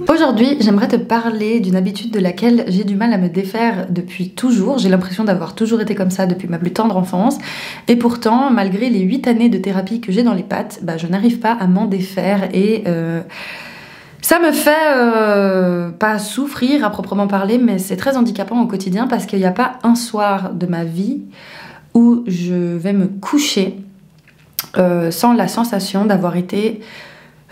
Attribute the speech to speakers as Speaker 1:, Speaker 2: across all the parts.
Speaker 1: Aujourd'hui, j'aimerais te parler d'une habitude de laquelle j'ai du mal à me défaire depuis toujours. J'ai l'impression d'avoir toujours été comme ça depuis ma plus tendre enfance. Et pourtant, malgré les 8 années de thérapie que j'ai dans les pattes, je n'arrive pas à m'en défaire et ça me fait pas souffrir à proprement parler, mais c'est très handicapant au quotidien parce qu'il n'y a pas un soir de ma vie où je vais me coucher sans la sensation d'avoir été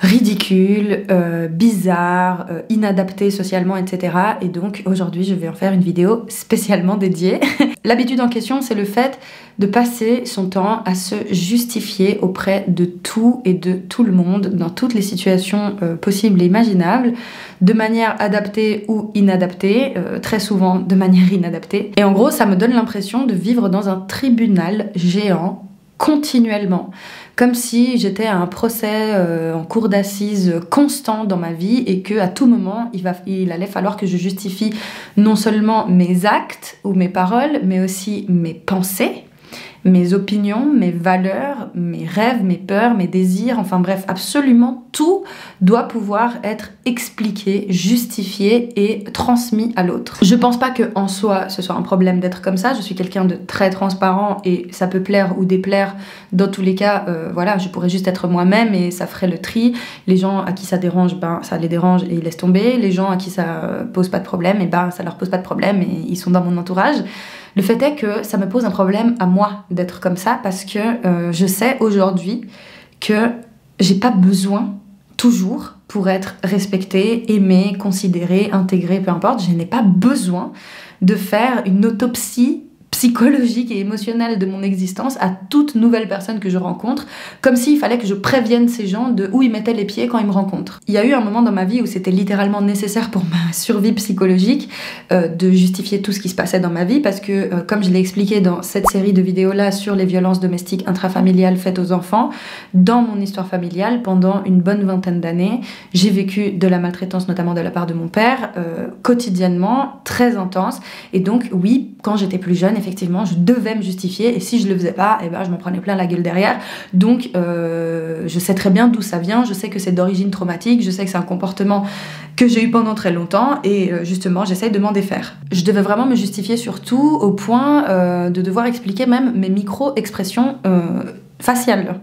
Speaker 1: ridicule, bizarre, inadapté socialement, etc. Et donc aujourd'hui je vais en faire une vidéo spécialement dédiée. L'habitude en question, c'est le fait de passer son temps à se justifier auprès de tout et de tout le monde, dans toutes les situations possibles et imaginables, de manière adaptée ou inadaptée, très souvent de manière inadaptée. Et en gros, ça me donne l'impression de vivre dans un tribunal géant, continuellement, comme si j'étais à un procès en cour d'assises constant dans ma vie et que à tout moment il allait falloir que je justifie non seulement mes actes ou mes paroles, mais aussi mes pensées, mes opinions, mes valeurs, mes rêves, mes peurs, mes désirs, enfin bref, absolument tout doit pouvoir être expliqué, justifié et transmis à l'autre. Je pense pas que en soi ce soit un problème d'être comme ça, je suis quelqu'un de très transparent et ça peut plaire ou déplaire, dans tous les cas, voilà, je pourrais juste être moi-même et ça ferait le tri. Les gens à qui ça dérange, ça les dérange et ils laissent tomber. Les gens à qui ça pose pas de problème, et ça leur pose pas de problème et ils sont dans mon entourage. Le fait est que ça me pose un problème à moi d'être comme ça parce que je sais aujourd'hui que j'ai pas besoin toujours pour être respectée, aimée, considérée, intégrée, peu importe, je n'ai pas besoin de faire une autopsie psychologique et émotionnelle de mon existence à toute nouvelle personne que je rencontre, comme s'il fallait que je prévienne ces gens de où ils mettaient les pieds quand ils me rencontrent. Il y a eu un moment dans ma vie où c'était littéralement nécessaire pour ma survie psychologique de justifier tout ce qui se passait dans ma vie parce que, comme je l'ai expliqué dans cette série de vidéos-là sur les violences domestiques intrafamiliales faites aux enfants, dans mon histoire familiale, pendant une bonne vingtaine d'années, j'ai vécu de la maltraitance, notamment de la part de mon père, quotidiennement, très intense. Et donc, oui, quand j'étais plus jeune, effectivement, je devais me justifier et si je le faisais pas, je m'en prenais plein la gueule derrière. Donc, je sais très bien d'où ça vient, je sais que c'est d'origine traumatique, je sais que c'est un comportement que j'ai eu pendant très longtemps et justement, j'essaye de m'en défaire. Je devais vraiment me justifier surtout au point de devoir expliquer même mes micro-expressions faciale.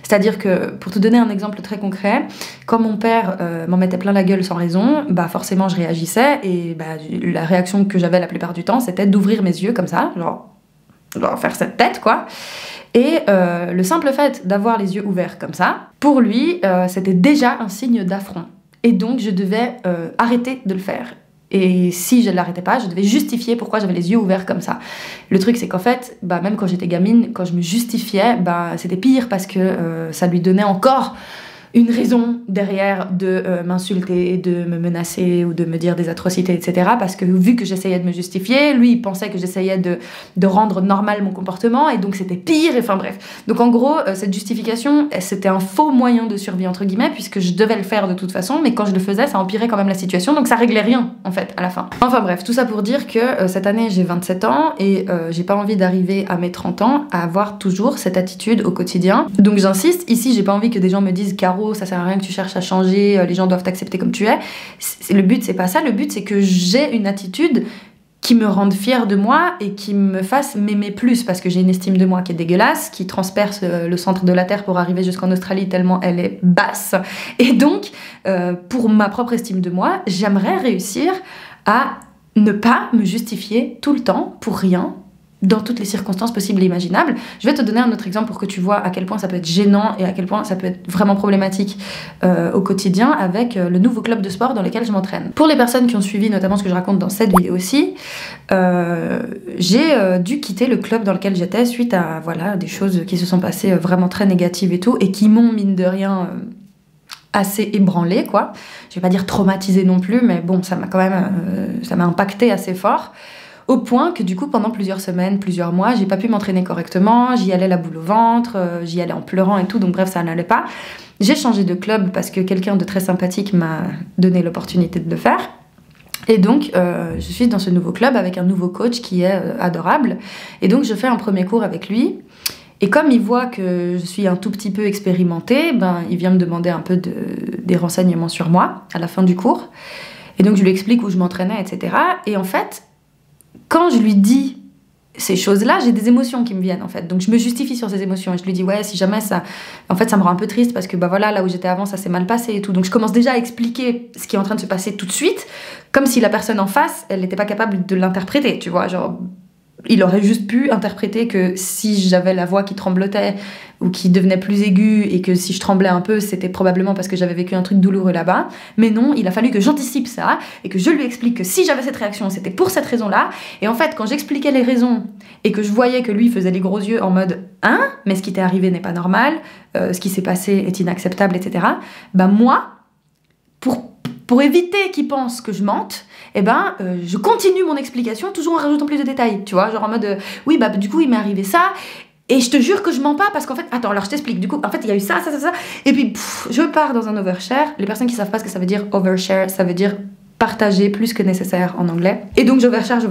Speaker 1: C'est-à-dire que, pour te donner un exemple très concret, quand mon père m'en mettait plein la gueule sans raison, forcément je réagissais et la réaction que j'avais la plupart du temps, c'était d'ouvrir mes yeux comme ça, genre faire cette tête quoi. Et le simple fait d'avoir les yeux ouverts comme ça, pour lui, c'était déjà un signe d'affront. Et donc je devais arrêter de le faire. Et si je ne l'arrêtais pas, je devais justifier pourquoi j'avais les yeux ouverts comme ça. Le truc, c'est qu'en fait, même quand j'étais gamine, quand je me justifiais, c'était pire parce que ça lui donnait encore une raison derrière de m'insulter, de me menacer ou de me dire des atrocités, etc. Parce que vu que j'essayais de me justifier, lui, il pensait que j'essayais de rendre normal mon comportement et donc c'était pire, enfin bref. Donc en gros, cette justification, c'était un faux moyen de survie, entre guillemets, puisque je devais le faire de toute façon, mais quand je le faisais, ça empirait quand même la situation, donc ça réglait rien, en fait, à la fin. Enfin bref, tout ça pour dire que cette année, j'ai 27 ans et j'ai pas envie d'arriver à mes 30 ans à avoir toujours cette attitude au quotidien. Donc j'insiste, ici, j'ai pas envie que des gens me disent « Caro, ça sert à rien que tu cherches à changer, les gens doivent t'accepter comme tu es ». Le but, c'est pas ça, le but, c'est que j'ai une attitude qui me rende fière de moi et qui me fasse m'aimer plus, parce que j'ai une estime de moi qui est dégueulasse, qui transperce le centre de la Terre pour arriver jusqu'en Australie tellement elle est basse. Et donc, pour ma propre estime de moi, j'aimerais réussir à ne pas me justifier tout le temps pour rien, dans toutes les circonstances possibles et imaginables. Je vais te donner un autre exemple pour que tu vois à quel point ça peut être gênant et à quel point ça peut être vraiment problématique au quotidien avec le nouveau club de sport dans lequel je m'entraîne. Pour les personnes qui ont suivi notamment ce que je raconte dans cette vidéo aussi, j'ai dû quitter le club dans lequel j'étais suite à des choses qui se sont passées vraiment très négatives et tout, et qui m'ont, mine de rien, assez ébranlée, quoi. Je vais pas dire traumatisée non plus, mais bon, ça m'a quand même ça m'a impacté assez fort. Au point que du coup, pendant plusieurs semaines, plusieurs mois, j'ai pas pu m'entraîner correctement, j'y allais la boule au ventre, j'y allais en pleurant et tout, donc bref, ça n'allait pas. J'ai changé de club parce que quelqu'un de très sympathique m'a donné l'opportunité de le faire. Et donc, je suis dans ce nouveau club avec un nouveau coach qui est adorable. Et donc, je fais un premier cours avec lui. Et comme il voit que je suis un tout petit peu expérimentée, il vient me demander un peu des renseignements sur moi à la fin du cours. Et donc je lui explique où je m'entraînais, etc. Et en fait, quand je lui dis ces choses-là, j'ai des émotions qui me viennent en fait. Donc je me justifie sur ces émotions et je lui dis ouais, si jamais ça... En fait ça me rend un peu triste parce que voilà, là où j'étais avant ça s'est mal passé et tout. Donc je commence déjà à expliquer ce qui est en train de se passer tout de suite, comme si la personne en face, elle n'était pas capable de l'interpréter, tu vois, genre... Il aurait juste pu interpréter que si j'avais la voix qui tremblotait ou qui devenait plus aiguë et que si je tremblais un peu, c'était probablement parce que j'avais vécu un truc douloureux là-bas. Mais non, il a fallu que j'anticipe ça et que je lui explique que si j'avais cette réaction, c'était pour cette raison-là. Et en fait, quand j'expliquais les raisons et que je voyais que lui faisait les gros yeux en mode « Hein ? Mais ce qui t'est arrivé n'est pas normal, ce qui s'est passé est inacceptable, etc. » Moi, pour éviter qu'il pense que je mente, je continue mon explication toujours en rajoutant plus de détails, tu vois, genre en mode oui, du coup il m'est arrivé ça et je te jure que je mens pas parce qu'en fait, attends, alors je t'explique, du coup en fait il y a eu ça, et puis je pars dans un overshare. Les personnes qui savent pas ce que ça veut dire overshare, ça veut dire partager plus que nécessaire en anglais. Et donc j'overshare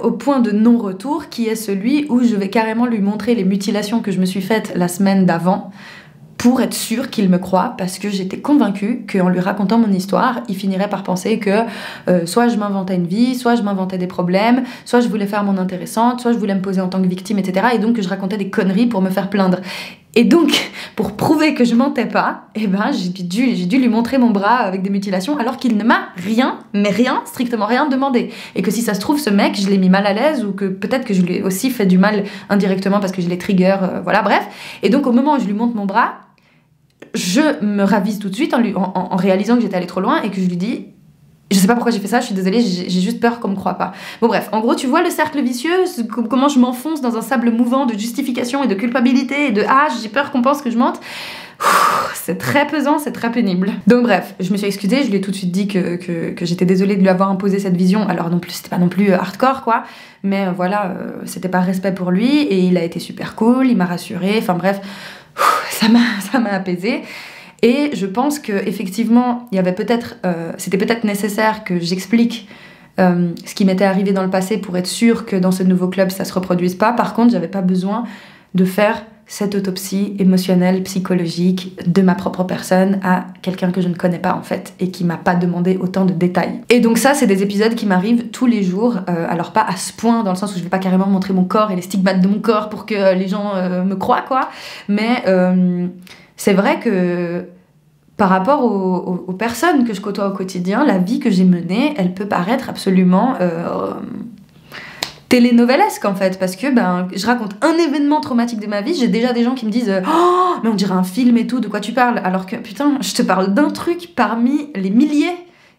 Speaker 1: au point de non-retour qui est celui où je vais carrément lui montrer les mutilations que je me suis faites la semaine d'avant pour être sûre qu'il me croit, parce que j'étais convaincue qu'en lui racontant mon histoire, il finirait par penser que soit je m'inventais une vie, soit je m'inventais des problèmes, soit je voulais faire mon intéressante, soit je voulais me poser en tant que victime, etc. Et donc que je racontais des conneries pour me faire plaindre. Et donc, pour prouver que je mentais pas, j'ai dû lui montrer mon bras avec des mutilations, alors qu'il ne m'a rien, strictement rien demandé. Et que si ça se trouve, ce mec, je l'ai mis mal à l'aise, ou que peut-être que je lui ai aussi fait du mal indirectement parce que je l'ai trigger, voilà, bref. Et donc, au moment où je lui montre mon bras, je me ravise tout de suite en réalisant que j'étais allée trop loin et que je lui dis je sais pas pourquoi j'ai fait ça, je suis désolée, j'ai juste peur qu'on me croie pas. Bon bref, en gros tu vois le cercle vicieux, comment je m'enfonce dans un sable mouvant de justification et de culpabilité et de j'ai peur qu'on pense que je mente. C'est très pesant, c'est très pénible. Donc bref, je me suis excusée, je lui ai tout de suite dit que j'étais désolée de lui avoir imposé cette vision. Alors non plus, c'était pas non plus hardcore quoi, mais voilà, c'était par respect pour lui et il a été super cool, il m'a rassurée, enfin bref, ça m'a apaisée. Et je pense qu'effectivement, c'était peut-être nécessaire que j'explique ce qui m'était arrivé dans le passé pour être sûre que dans ce nouveau club, ça se reproduise pas. Par contre, j'avais pas besoin de faire cette autopsie émotionnelle, psychologique de ma propre personne à quelqu'un que je ne connais pas en fait et qui m'a pas demandé autant de détails. Et donc ça, c'est des épisodes qui m'arrivent tous les jours, alors pas à ce point dans le sens où je vais pas carrément montrer mon corps et les stigmates de mon corps pour que les gens me croient quoi, mais c'est vrai que par rapport aux personnes que je côtoie au quotidien, la vie que j'ai menée, elle peut paraître absolument télénovelesque en fait, parce que je raconte un événement traumatique de ma vie, j'ai déjà des gens qui me disent oh mais on dirait un film et tout, de quoi tu parles, alors que putain je te parle d'un truc parmi les milliers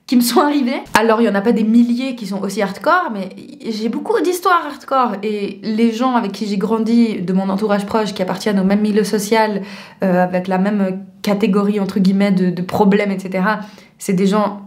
Speaker 1: qui me sont arrivés. Alors il y en a pas des milliers qui sont aussi hardcore, mais j'ai beaucoup d'histoires hardcore et les gens avec qui j'ai grandi, de mon entourage proche, qui appartiennent au même milieu social, avec la même catégorie entre guillemets de problèmes, etc. C'est des gens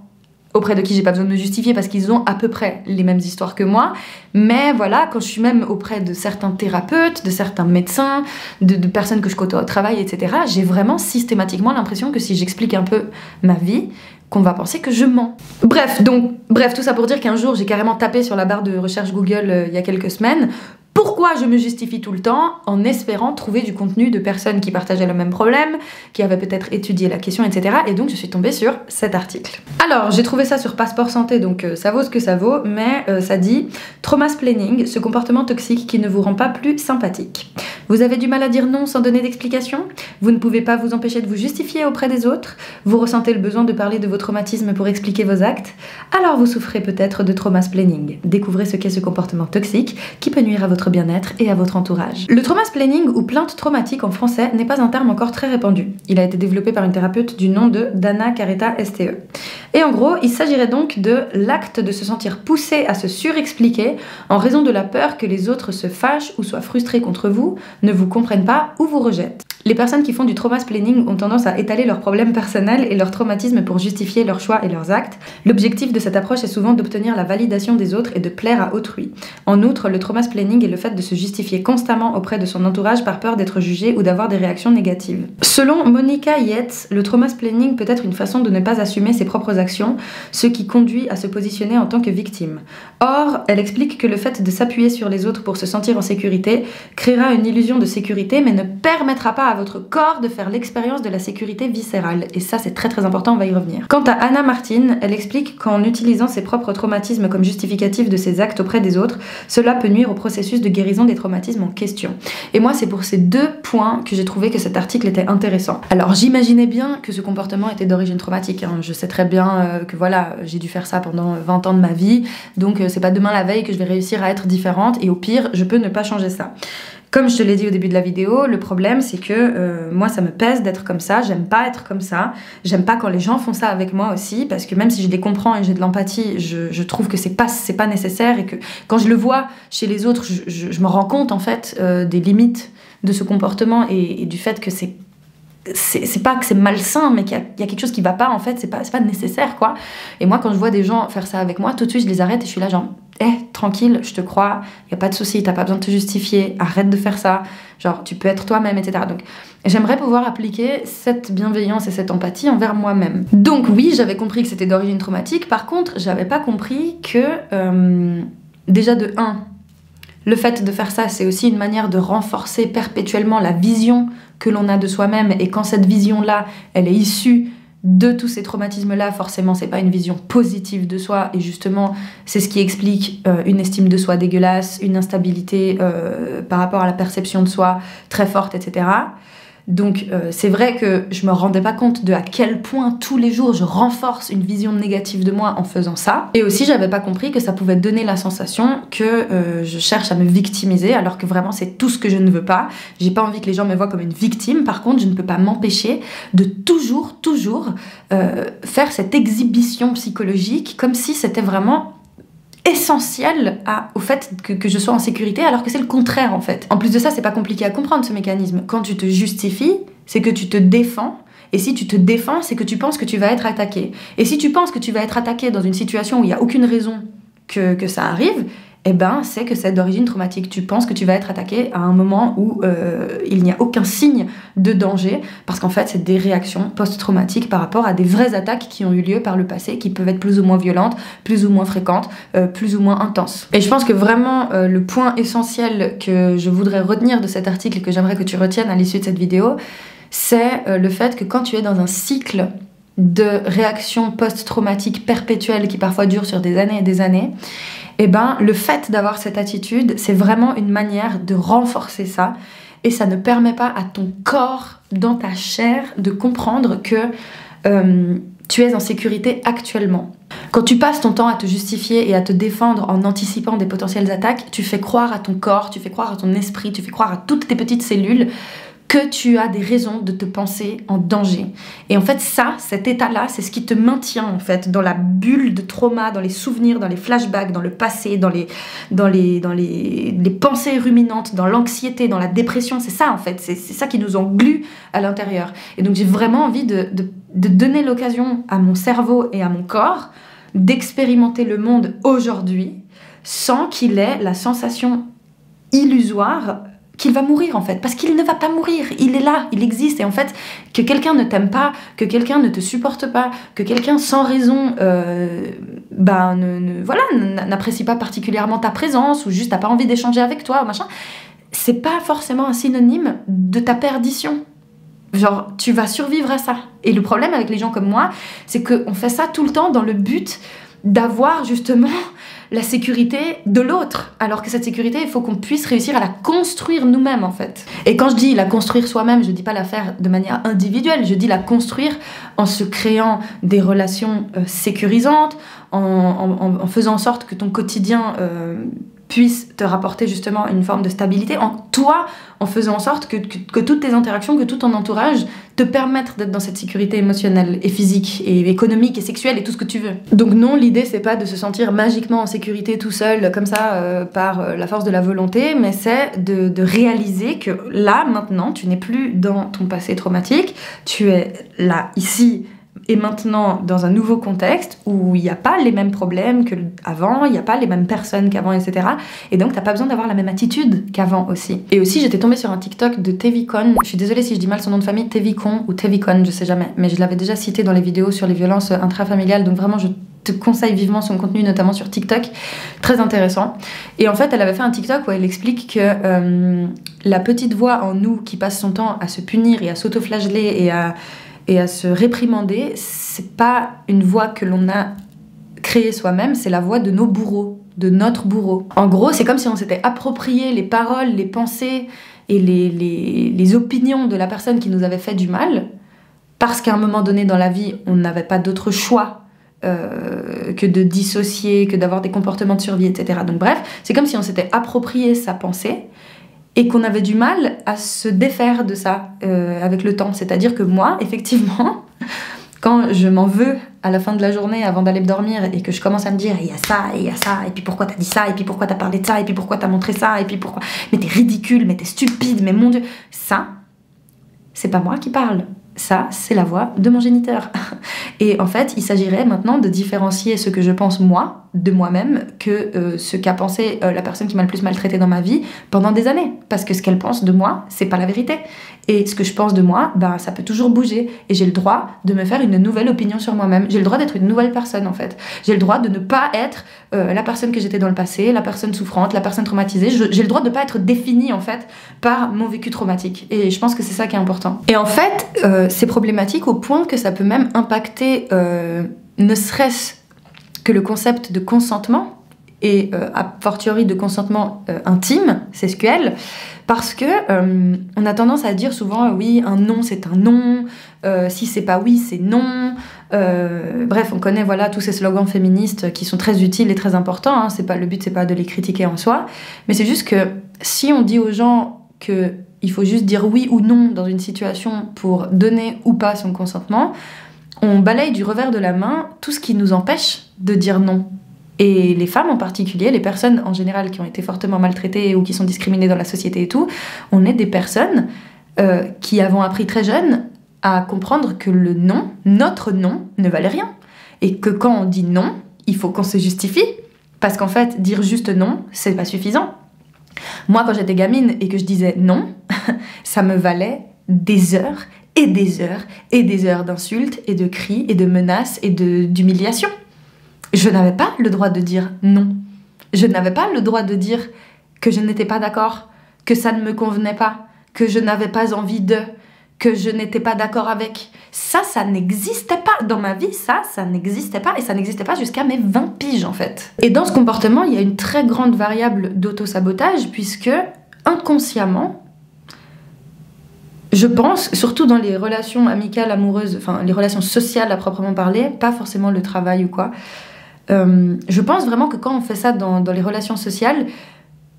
Speaker 1: auprès de qui j'ai pas besoin de me justifier parce qu'ils ont à peu près les mêmes histoires que moi. Mais voilà, quand je suis même auprès de certains thérapeutes, de certains médecins, de personnes que je côtoie au travail, etc., j'ai vraiment systématiquement l'impression que si j'explique un peu ma vie, qu'on va penser que je mens. Bref, tout ça pour dire qu'un jour, j'ai carrément tapé sur la barre de recherche Google il y a quelques semaines. Pourquoi je me justifie tout le temps en espérant trouver du contenu de personnes qui partageaient le même problème, qui avaient peut-être étudié la question, etc. Et donc je suis tombée sur cet article. Alors j'ai trouvé ça sur Passeport Santé, donc ça vaut ce que ça vaut, mais ça dit « Traumasplaining, ce comportement toxique qui ne vous rend pas plus sympathique. Vous avez du mal à dire non sans donner d'explication? Vous ne pouvez pas vous empêcher de vous justifier auprès des autres? Vous ressentez le besoin de parler de vos traumatismes pour expliquer vos actes? Alors vous souffrez peut-être de traumasplaining. Découvrez ce qu'est ce comportement toxique qui peut nuire à votre bien-être et à votre entourage. » Le traumasplaining ou plainte traumatique en français n'est pas un terme encore très répandu. Il a été développé par une thérapeute du nom de Dana Carreta STE. Et en gros, il s'agirait donc de l'acte de se sentir poussé à se surexpliquer en raison de la peur que les autres se fâchent ou soient frustrés contre vous, ne vous comprennent pas ou vous rejettent. Les personnes qui font du trauma-splaining ont tendance à étaler leurs problèmes personnels et leurs traumatismes pour justifier leurs choix et leurs actes. L'objectif de cette approche est souvent d'obtenir la validation des autres et de plaire à autrui. En outre, le trauma-splaining est le fait de se justifier constamment auprès de son entourage par peur d'être jugé ou d'avoir des réactions négatives. Selon Monica Yates, le trauma-splaining peut être une façon de ne pas assumer ses propres actions, ce qui conduit à se positionner en tant que victime. Or, elle explique que le fait de s'appuyer sur les autres pour se sentir en sécurité créera une illusion de sécurité mais ne permettra pas à votre corps de faire l'expérience de la sécurité viscérale. Et ça, c'est très très important, on va y revenir. Quant à Anna Martin, elle explique qu'en utilisant ses propres traumatismes comme justificatif de ses actes auprès des autres, cela peut nuire au processus de guérison des traumatismes en question. Et moi, c'est pour ces deux points que j'ai trouvé que cet article était intéressant. Alors, j'imaginais bien que ce comportement était d'origine traumatique. Je sais très bien que voilà, j'ai dû faire ça pendant 20 ans de ma vie, donc c'est pas demain la veille que je vais réussir à être différente, et au pire, je peux ne pas changer ça. Comme je te l'ai dit au début de la vidéo, le problème c'est que moi ça me pèse d'être comme ça, j'aime pas être comme ça, j'aime pas quand les gens font ça avec moi aussi, parce que même si je les comprends et j'ai de l'empathie, je trouve que c'est pas nécessaire, et que quand je le vois chez les autres, je me rends compte en fait des limites de ce comportement et du fait que c'est pas que c'est malsain, mais qu'il y a quelque chose qui va pas en fait, c'est pas nécessaire quoi. Et moi quand je vois des gens faire ça avec moi, tout de suite je les arrête et je suis là genre tranquille, je te crois, y a pas de souci, t'as pas besoin de te justifier, arrête de faire ça, genre tu peux être toi-même, etc. Donc j'aimerais pouvoir appliquer cette bienveillance et cette empathie envers moi-même. Donc oui, j'avais compris que c'était d'origine traumatique, par contre j'avais pas compris que déjà de 1, le fait de faire ça, c'est aussi une manière de renforcer perpétuellement la vision que l'on a de soi-même, et quand cette vision-là, elle est issue de tous ces traumatismes-là, forcément, c'est pas une vision positive de soi, et justement, c'est ce qui explique une estime de soi dégueulasse, une instabilité par rapport à la perception de soi très forte, etc. Donc c'est vrai que je me rendais pas compte de à quel point tous les jours je renforce une vision négative de moi en faisant ça. Et aussi j'avais pas compris que ça pouvait donner la sensation que je cherche à me victimiser, alors que vraiment c'est tout ce que je ne veux pas. J'ai pas envie que les gens me voient comme une victime. Par contre, je ne peux pas m'empêcher de toujours faire cette exhibition psychologique comme si c'était vraiment essentiel au fait que je sois en sécurité, alors que c'est le contraire en fait. En plus de ça, c'est pas compliqué à comprendre ce mécanisme. Quand tu te justifies, c'est que tu te défends, et si tu te défends, c'est que tu penses que tu vas être attaqué. Et si tu penses que tu vas être attaqué dans une situation où il n'y a aucune raison que ça arrive, eh ben c'est que c'est d'origine traumatique. Tu penses que tu vas être attaqué à un moment où il n'y a aucun signe de danger, parce qu'en fait c'est des réactions post-traumatiques par rapport à des vraies attaques qui ont eu lieu par le passé, qui peuvent être plus ou moins violentes, plus ou moins fréquentes, plus ou moins intenses. Et je pense que vraiment le point essentiel que je voudrais retenir de cet article, et que j'aimerais que tu retiennes à l'issue de cette vidéo, c'est le fait que quand tu es dans un cycle de réactions post-traumatiques perpétuelles qui parfois durent sur des années et des années, eh ben, le fait d'avoir cette attitude, c'est vraiment une manière de renforcer ça, et ça ne permet pas à ton corps, dans ta chair, de comprendre que tu es en sécurité actuellement. Quand tu passes ton temps à te justifier et à te défendre en anticipant des potentielles attaques, tu fais croire à ton corps, tu fais croire à ton esprit, tu fais croire à toutes tes petites cellules que tu as des raisons de te penser en danger. Et en fait, cet état-là, c'est ce qui te maintient en fait dans la bulle de trauma, dans les souvenirs, dans les flashbacks, dans le passé, dans les pensées ruminantes, dans l'anxiété, dans la dépression. C'est ça en fait, c'est ça qui nous englue à l'intérieur. Et donc j'ai vraiment envie de donner l'occasion à mon cerveau et à mon corps d'expérimenter le monde aujourd'hui sans qu'il ait la sensation illusoire qu'il va mourir en fait, parce qu'il ne va pas mourir, il est là, il existe. Et en fait, que quelqu'un ne t'aime pas, que quelqu'un ne te supporte pas, que quelqu'un sans raison n'apprécie pas particulièrement ta présence, ou juste n'a pas envie d'échanger avec toi, machin, c'est pas forcément un synonyme de ta perdition. Genre, tu vas survivre à ça. Et le problème avec les gens comme moi, c'est qu'on fait ça tout le temps dans le but d'avoir justement la sécurité de l'autre, alors que cette sécurité, il faut qu'on puisse réussir à la construire nous-mêmes en fait. Et quand je dis la construire soi-même, je dis pas la faire de manière individuelle, je dis la construire en se créant des relations sécurisantes, en faisant en sorte que ton quotidien puisse te rapporter justement une forme de stabilité en faisant en sorte que toutes tes interactions, que tout ton entourage te permettent d'être dans cette sécurité émotionnelle et physique et économique et sexuelle et tout ce que tu veux. Donc non, l'idée c'est pas de se sentir magiquement en sécurité tout seul comme ça par la force de la volonté, mais c'est de réaliser que là maintenant tu n'es plus dans ton passé traumatique, tu es là ici et maintenant dans un nouveau contexte où il n'y a pas les mêmes problèmes qu'avant, il n'y a pas les mêmes personnes qu'avant, etc. Et donc t'as pas besoin d'avoir la même attitude qu'avant aussi. Et aussi j'étais tombée sur un TikTok de Tevikon, je suis désolée si je dis mal son nom de famille, Tevikon ou Tevikon, je sais jamais, mais je l'avais déjà cité dans les vidéos sur les violences intrafamiliales, donc vraiment je te conseille vivement son contenu, notamment sur TikTok, très intéressant. Et en fait elle avait fait un TikTok où elle explique que la petite voix en nous qui passe son temps à se punir et à s'auto-flageller et à se réprimander, c'est pas une voix que l'on a créée soi-même, c'est la voix de nos bourreaux, de notre bourreau. En gros, c'est comme si on s'était approprié les paroles, les pensées et les opinions de la personne qui nous avait fait du mal, parce qu'à un moment donné dans la vie, on n'avait pas d'autre choix que de dissocier, que d'avoir des comportements de survie, etc. Donc bref, c'est comme si on s'était approprié sa pensée, et qu'on avait du mal à se défaire de ça avec le temps. C'est-à-dire que moi, effectivement, quand je m'en veux à la fin de la journée avant d'aller dormir et que je commence à me dire il y a ça, et il y a ça, et puis pourquoi t'as dit ça, et puis pourquoi t'as parlé de ça, et puis pourquoi t'as montré ça, et puis pourquoi... Mais t'es ridicule, mais t'es stupide, mais mon Dieu... Ça, c'est pas moi qui parle. Ça, c'est la voix de mon géniteur. Et en fait, il s'agirait maintenant de différencier ce que je pense moi, de moi-même, que ce qu'a pensé la personne qui m'a le plus maltraité dans ma vie pendant des années. Parce que ce qu'elle pense de moi, c'est pas la vérité. Et ce que je pense de moi, ben, ça peut toujours bouger. Et j'ai le droit de me faire une nouvelle opinion sur moi-même. J'ai le droit d'être une nouvelle personne, en fait. J'ai le droit de ne pas être la personne que j'étais dans le passé, la personne souffrante, la personne traumatisée. J'ai le droit de ne pas être définie, en fait, par mon vécu traumatique. Et je pense que c'est ça qui est important. Et en fait, c'est problématique au point que ça peut même impacter, ne serait-ce que le concept de consentement, et a fortiori de consentement intime, sexuel, parce que on a tendance à dire souvent oui, un non c'est un non, si c'est pas oui c'est non, bref on connaît voilà tous ces slogans féministes qui sont très utiles et très importants, hein. Le but c'est pas de les critiquer en soi, mais c'est juste que si on dit aux gens que il faut juste dire oui ou non dans une situation pour donner ou pas son consentement, on balaye du revers de la main tout ce qui nous empêche de dire non. Et les femmes en particulier, les personnes en général qui ont été fortement maltraitées ou qui sont discriminées dans la société et tout, on est des personnes qui avons appris très jeunes à comprendre que le non, notre non, ne valait rien. Et que quand on dit non, il faut qu'on se justifie. Parce qu'en fait, dire juste non, c'est pas suffisant. Moi, quand j'étais gamine et que je disais non, ça me valait des heures et des heures et des heures d'insultes et de cris et de menaces et d'humiliation. Je n'avais pas le droit de dire non. Je n'avais pas le droit de dire que je n'étais pas d'accord, que ça ne me convenait pas, que je n'avais pas envie de, que je n'étais pas d'accord avec. Ça n'existait pas dans ma vie, ça n'existait pas, et ça n'existait pas jusqu'à mes 20 piges en fait. Et dans ce comportement, il y a une très grande variable d'auto-sabotage, puisque inconsciemment, je pense, surtout dans les relations amicales, amoureuses, enfin les relations sociales à proprement parler, pas forcément le travail ou quoi, je pense vraiment que quand on fait ça dans les relations sociales,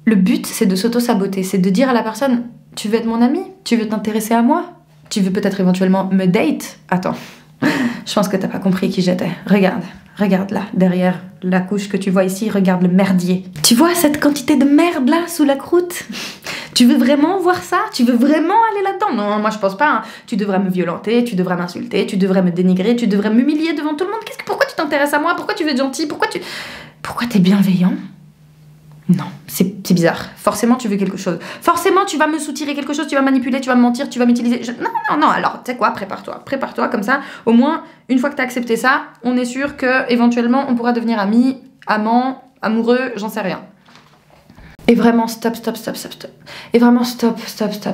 Speaker 1: le but c'est de s'auto-saboter, c'est de dire à la personne « Tu veux être mon ami ? Tu veux t'intéresser à moi ? Tu veux peut-être éventuellement me date ? Attends, je pense que t'as pas compris qui j'étais. Regarde là, derrière la couche que tu vois ici, regarde le merdier. Tu vois cette quantité de merde là, sous la croûte ? Tu veux vraiment voir ça ? Tu veux vraiment aller là-dedans ? Non, moi je pense pas. Hein. Tu devrais me violenter, tu devrais m'insulter, tu devrais me dénigrer, tu devrais m'humilier devant tout le monde. Pourquoi tu t'intéresses à moi ? Pourquoi tu veux être gentil ? Pourquoi t'es bienveillant ? Non, c'est bizarre. Forcément tu veux quelque chose. Forcément tu vas me soutirer quelque chose, tu vas manipuler, tu vas me mentir, tu vas m'utiliser. Non, alors tu sais quoi, prépare-toi comme ça. Au moins, une fois que t'as accepté ça, on est sûr que éventuellement on pourra devenir amis, amants, amoureux, j'en sais rien. Et vraiment, stop. Et vraiment, stop.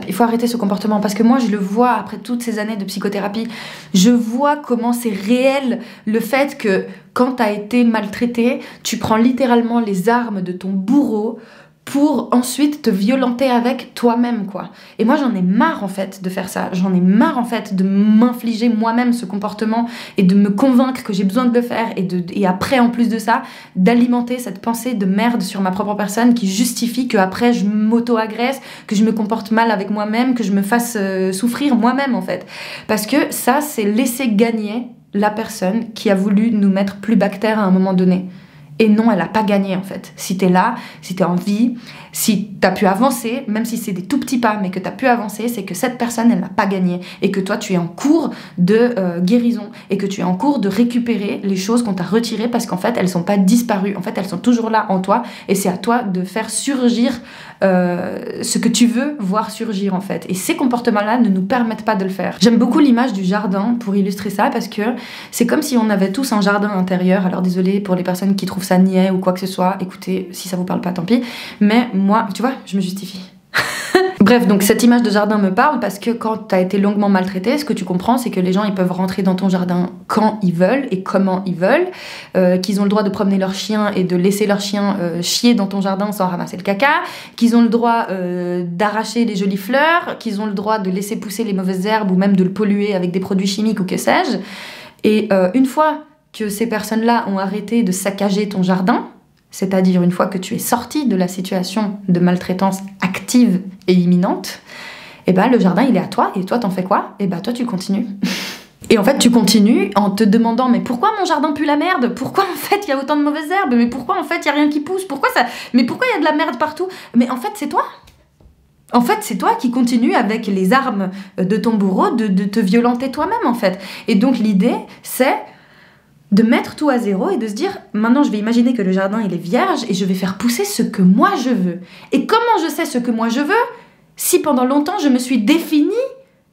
Speaker 1: Il faut arrêter ce comportement. Parce que moi, je le vois après toutes ces années de psychothérapie. Je vois comment c'est réel le fait que quand t'as été maltraité, tu prends littéralement les armes de ton bourreau pour ensuite te violenter avec toi-même, quoi. Et moi, j'en ai marre, en fait, de faire ça. J'en ai marre, en fait, de m'infliger moi-même ce comportement et de me convaincre que j'ai besoin de le faire et après, en plus de ça, d'alimenter cette pensée de merde sur ma propre personne qui justifie qu'après, je m'auto-agresse, que je me comporte mal avec moi-même, que je me fasse souffrir moi-même, en fait. Parce que ça, c'est laisser gagner la personne qui a voulu nous mettre plus bactère à un moment donné. Et non, elle n'a pas gagné, en fait. Si t'es là, si t'es en vie, si t'as pu avancer, même si c'est des tout petits pas, mais que t'as pu avancer, c'est que cette personne, elle n'a pas gagné. Et que toi, tu es en cours de guérison. Et que tu es en cours de récupérer les choses qu'on t'a retirées parce qu'en fait, elles sont pas disparues. En fait, elles sont toujours là en toi. Et c'est à toi de faire surgir ce que tu veux voir surgir, en fait. Et ces comportements-là ne nous permettent pas de le faire. J'aime beaucoup l'image du jardin pour illustrer ça parce que c'est comme si on avait tous un jardin intérieur. Alors désolé pour les personnes qui trouvent ça niais ou quoi que ce soit. Écoutez, si ça vous parle pas, tant pis. Mais moi, tu vois, je me justifie. Bref, donc cette image de jardin me parle parce que quand t'as été longuement maltraité, ce que tu comprends, c'est que les gens, ils peuvent rentrer dans ton jardin quand ils veulent et comment ils veulent, qu'ils ont le droit de promener leur chien et de laisser leur chien chier dans ton jardin sans ramasser le caca, qu'ils ont le droit d'arracher les jolies fleurs, qu'ils ont le droit de laisser pousser les mauvaises herbes ou même de le polluer avec des produits chimiques ou que sais-je. Et une fois que ces personnes-là ont arrêté de saccager ton jardin, c'est-à-dire une fois que tu es sorti de la situation de maltraitance active et imminente, et ben le jardin il est à toi, et toi t'en fais quoi? Et ben toi tu continues. Et en fait tu continues en te demandant mais pourquoi mon jardin pue la merde? Pourquoi en fait il y a autant de mauvaises herbes? Mais pourquoi en fait il y a rien qui pousse? Pourquoi ça? Mais pourquoi il y a de la merde partout? Mais en fait c'est toi. En fait, c'est toi qui continues avec les armes de ton bourreau de te violenter toi-même en fait. Et donc l'idée c'est de mettre tout à zéro et de se dire maintenant je vais imaginer que le jardin il est vierge et je vais faire pousser ce que moi je veux. Et comment je sais ce que moi je veux si pendant longtemps je me suis définie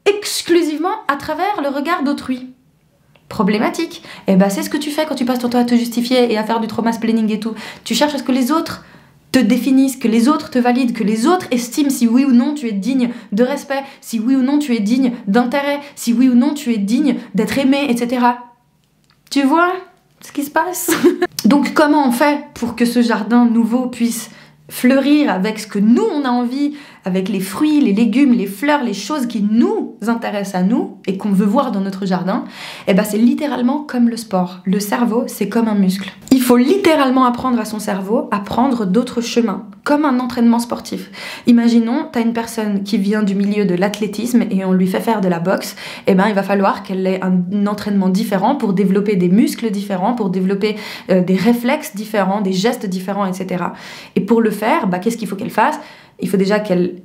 Speaker 1: exclusivement à travers le regard d'autrui? Problématique. Et ben c'est ce que tu fais quand tu passes ton temps à te justifier et à faire du trauma-splaining et tout. Tu cherches à ce que les autres te définissent, que les autres te valident, que les autres estiment si oui ou non tu es digne de respect, si oui ou non tu es digne d'intérêt, si oui ou non tu es digne d'être aimé, etc. Tu vois ce qui se passe? Donc comment on fait pour que ce jardin nouveau puisse fleurir avec ce que nous on a envie, avec les fruits, les légumes, les fleurs, les choses qui nous intéressent à nous et qu'on veut voir dans notre jardin? Et ben c'est littéralement comme le sport. Le cerveau, c'est comme un muscle. Il faut littéralement apprendre à son cerveau à prendre d'autres chemins, comme un entraînement sportif. Imaginons, t'as une personne qui vient du milieu de l'athlétisme et on lui fait faire de la boxe, et ben il va falloir qu'elle ait un entraînement différent pour développer des muscles différents, pour développer des réflexes différents, des gestes différents, etc. Et pour le faire, bah, qu'est-ce qu'il faut qu'elle fasse? Il faut déjà qu'elle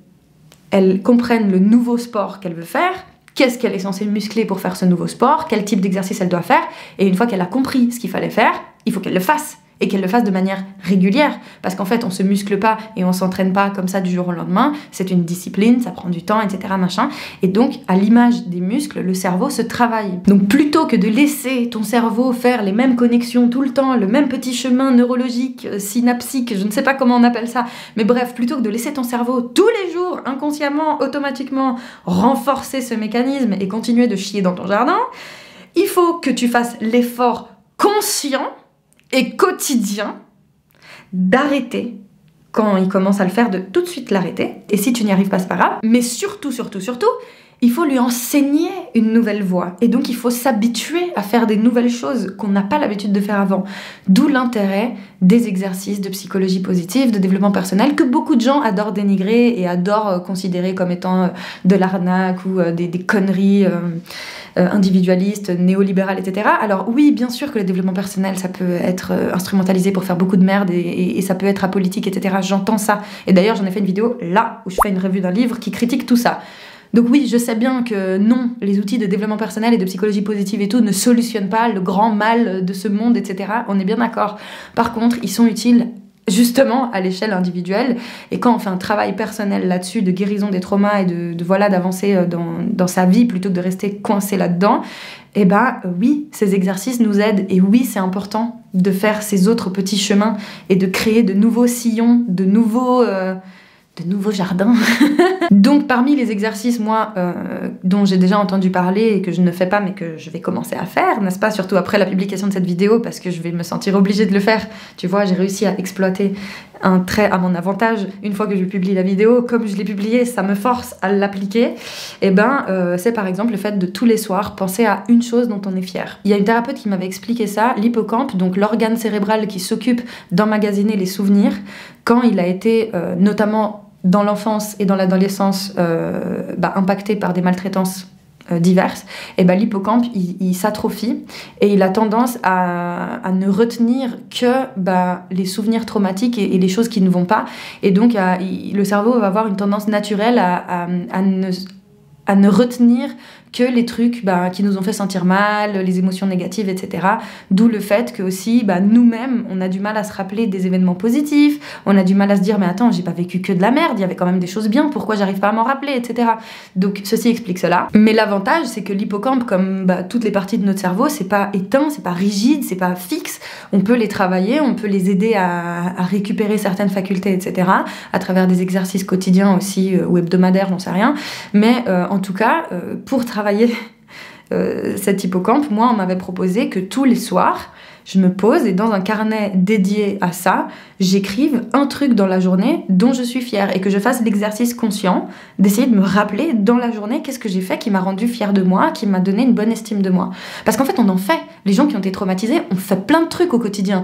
Speaker 1: comprenne le nouveau sport qu'elle veut faire, qu'est-ce qu'elle est censée muscler pour faire ce nouveau sport, quel type d'exercice elle doit faire, et une fois qu'elle a compris ce qu'il fallait faire, il faut qu'elle le fasse, et qu'elle le fasse de manière régulière, parce qu'en fait on se muscle pas et on s'entraîne pas comme ça du jour au lendemain, c'est une discipline, ça prend du temps, etc. machin, et donc à l'image des muscles, le cerveau se travaille. Donc plutôt que de laisser ton cerveau faire les mêmes connexions tout le temps, le même petit chemin neurologique, synapsique, je ne sais pas comment on appelle ça, mais bref, plutôt que de laisser ton cerveau tous les jours, inconsciemment, automatiquement, renforcer ce mécanisme et continuer de chier dans ton jardin, il faut que tu fasses l'effort conscient et quotidien d'arrêter quand il commence à le faire, de tout de suite l'arrêter. Et si tu n'y arrives pas, c'est pas grave. Mais surtout, il faut lui enseigner une nouvelle voie. Et donc, il faut s'habituer à faire des nouvelles choses qu'on n'a pas l'habitude de faire avant. D'où l'intérêt des exercices de psychologie positive, de développement personnel, que beaucoup de gens adorent dénigrer et adorent considérer comme étant de l'arnaque ou des conneries individualistes, néolibérales, etc. Alors oui, bien sûr que le développement personnel, ça peut être instrumentalisé pour faire beaucoup de merde et ça peut être apolitique, etc. J'entends ça. Et d'ailleurs, j'en ai fait une vidéo là où je fais une revue d'un livre qui critique tout ça. Donc oui, je sais bien que non, les outils de développement personnel et de psychologie positive et tout ne solutionnent pas le grand mal de ce monde, etc. On est bien d'accord. Par contre, ils sont utiles justement à l'échelle individuelle. Et quand on fait un travail personnel là-dessus, de guérison des traumas et d'avancer dans sa vie plutôt que de rester coincé là-dedans, eh ben oui, ces exercices nous aident. Et oui, c'est important de faire ces autres petits chemins et de créer de nouveaux sillons, de nouveaux jardins. Donc parmi les exercices, moi, dont j'ai déjà entendu parler et que je ne fais pas mais que je vais commencer à faire, n'est-ce pas, surtout après la publication de cette vidéo, parce que je vais me sentir obligée de le faire. Tu vois, j'ai réussi à exploiter un trait à mon avantage. Une fois que je publie la vidéo, comme je l'ai publiée, ça me force à l'appliquer. Et c'est par exemple le fait de tous les soirs penser à une chose dont on est fier. Il y a une thérapeute qui m'avait expliqué ça, l'hippocampe, donc l'organe cérébral qui s'occupe d'emmagasiner les souvenirs, quand il a été notamment dans l'enfance et dans l'adolescence impacté par des maltraitances diverses, et l'hippocampe il s'atrophie et il a tendance à ne retenir que les souvenirs traumatiques et les choses qui ne vont pas, et donc le cerveau va avoir une tendance naturelle à ne retenir que les trucs qui nous ont fait sentir mal, les émotions négatives, etc. D'où le fait que aussi, nous-mêmes, on a du mal à se rappeler des événements positifs, on a du mal à se dire « mais attends, j'ai pas vécu que de la merde, il y avait quand même des choses bien, pourquoi j'arrive pas à m'en rappeler ?» etc. Donc ceci explique cela. Mais l'avantage, c'est que l'hippocampe, comme toutes les parties de notre cerveau, c'est pas éteint, c'est pas rigide, c'est pas fixe. On peut les travailler, on peut les aider à récupérer certaines facultés, etc. à travers des exercices quotidiens aussi, ou hebdomadaires, j'en sais rien. Mais en tout cas, pour travailler cet hippocampe, moi on m'avait proposé que tous les soirs je me pose et dans un carnet dédié à ça, j'écrive un truc dans la journée dont je suis fière et que je fasse l'exercice conscient d'essayer de me rappeler dans la journée qu'est-ce que j'ai fait qui m'a rendu fière de moi, qui m'a donné une bonne estime de moi. Parce qu'en fait on en fait, les gens qui ont été traumatisés, on fait plein de trucs au quotidien.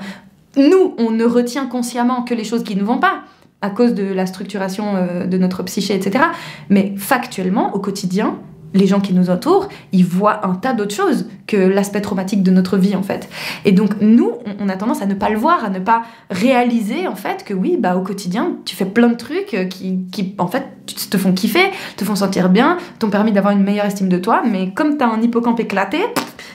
Speaker 1: Nous, on ne retient consciemment que les choses qui ne vont pas à cause de la structuration de notre psyché, etc. Mais factuellement, au quotidien, les gens qui nous entourent, ils voient un tas d'autres choses que l'aspect traumatique de notre vie, en fait. Et donc, nous, on a tendance à ne pas le voir, à ne pas réaliser, en fait, que oui, au quotidien, tu fais plein de trucs qui en fait, te font kiffer, te font sentir bien, t'ont permis d'avoir une meilleure estime de toi, mais comme t'as un hippocampe éclaté,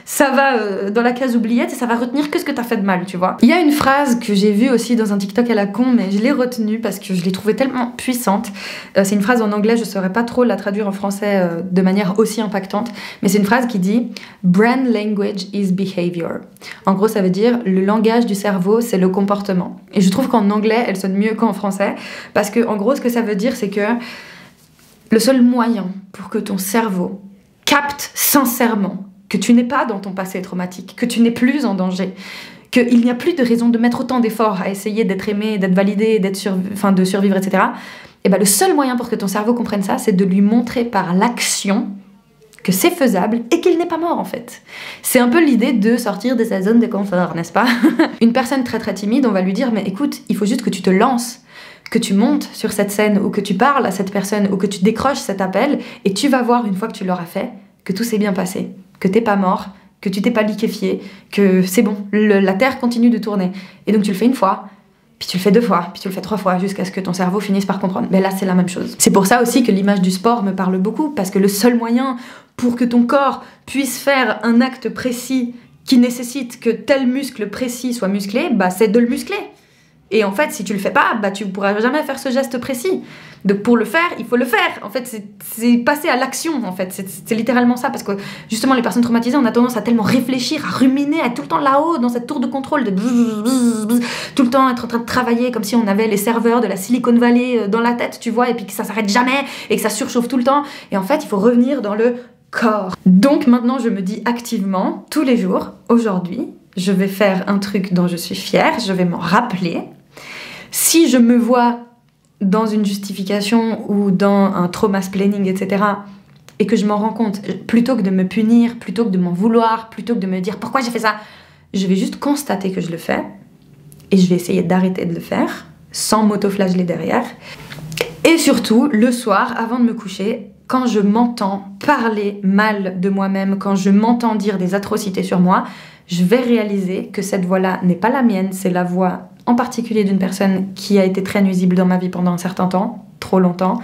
Speaker 1: ça va dans la case oubliette et ça va retenir que ce que t'as fait de mal, tu vois. Il y a une phrase que j'ai vue aussi dans un TikTok à la con, mais je l'ai retenue parce que je l'ai trouvée tellement puissante. C'est une phrase en anglais, je saurais pas trop la traduire en français de manière aussi impactante, mais c'est une phrase qui dit « Brain language is behavior ». En gros, ça veut dire « le langage du cerveau, c'est le comportement ». Et je trouve qu'en anglais, elle sonne mieux qu'en français, parce que en gros, ce que ça veut dire, c'est que le seul moyen pour que ton cerveau capte sincèrement que tu n'es pas dans ton passé traumatique, que tu n'es plus en danger, qu'il n'y a plus de raison de mettre autant d'efforts à essayer d'être aimé, d'être validé, de survivre, etc. Et le seul moyen pour que ton cerveau comprenne ça, c'est de lui montrer par l'action que c'est faisable et qu'il n'est pas mort, en fait. C'est un peu l'idée de sortir de sa zone de confort, n'est-ce pas? Une personne très très timide, on va lui dire « mais écoute, il faut juste que tu te lances ». Que tu montes sur cette scène ou que tu parles à cette personne ou que tu décroches cet appel et tu vas voir une fois que tu l'auras fait que tout s'est bien passé, que t'es pas mort, que tu t'es pas liquéfié, que c'est bon, la Terre continue de tourner. Et donc tu le fais une fois, puis tu le fais 2 fois, puis tu le fais 3 fois jusqu'à ce que ton cerveau finisse par comprendre. Mais là c'est la même chose. C'est pour ça aussi que l'image du sport me parle beaucoup, parce que le seul moyen pour que ton corps puisse faire un acte précis qui nécessite que tel muscle précis soit musclé, c'est de le muscler. Et en fait, si tu le fais pas, tu pourras jamais faire ce geste précis. Donc pour le faire, il faut le faire. En fait, c'est passer à l'action, en fait. C'est littéralement ça, parce que justement, les personnes traumatisées, on a tendance à tellement réfléchir, à ruminer, à être tout le temps là-haut, dans cette tour de contrôle, de tout le temps être en train de travailler, comme si on avait les serveurs de la Silicon Valley dans la tête, tu vois, et puis que ça s'arrête jamais, et que ça surchauffe tout le temps. Et en fait, il faut revenir dans le corps. Donc maintenant, je me dis activement, tous les jours, aujourd'hui, je vais faire un truc dont je suis fière, je vais m'en rappeler. Si je me vois dans une justification ou dans un trauma-splaining, etc., et que je m'en rends compte, plutôt que de me punir, plutôt que de m'en vouloir, plutôt que de me dire pourquoi j'ai fait ça, je vais juste constater que je le fais et je vais essayer d'arrêter de le faire sans m'auto-flageller derrière. Et surtout, le soir, avant de me coucher, quand je m'entends parler mal de moi-même, quand je m'entends dire des atrocités sur moi, je vais réaliser que cette voix-là n'est pas la mienne, c'est la voix en particulier d'une personne qui a été très nuisible dans ma vie pendant un certain temps, trop longtemps,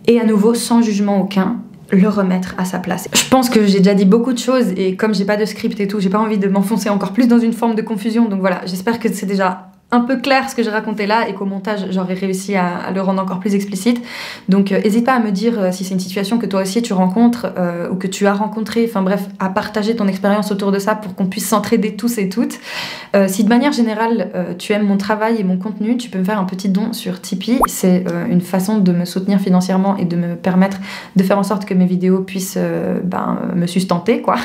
Speaker 1: et à nouveau, sans jugement aucun, le remettre à sa place. Je pense que j'ai déjà dit beaucoup de choses, et comme j'ai pas de script et tout, j'ai pas envie de m'enfoncer encore plus dans une forme de confusion, donc voilà, j'espère que c'est déjà un peu clair ce que j'ai raconté là et qu'au montage j'aurais réussi à le rendre encore plus explicite. Donc n'hésite pas à me dire si c'est une situation que toi aussi tu rencontres ou que tu as rencontré, enfin bref, à partager ton expérience autour de ça pour qu'on puisse s'entraider tous et toutes. Si de manière générale tu aimes mon travail et mon contenu, tu peux me faire un petit don sur Tipeee. C'est une façon de me soutenir financièrement et de me permettre de faire en sorte que mes vidéos puissent me sustenter, quoi.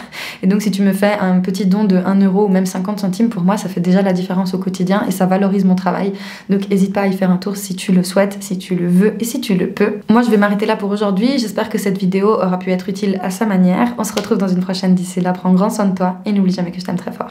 Speaker 1: Et donc si tu me fais un petit don de 1 € ou même 50 centimes, pour moi ça fait déjà la différence au quotidien et ça va valorise mon travail. Donc n'hésite pas à y faire un tour si tu le souhaites, si tu le veux et si tu le peux. Moi je vais m'arrêter là pour aujourd'hui, j'espère que cette vidéo aura pu être utile à sa manière. On se retrouve dans une prochaine, d'ici là prends grand soin de toi et n'oublie jamais que je t'aime très fort.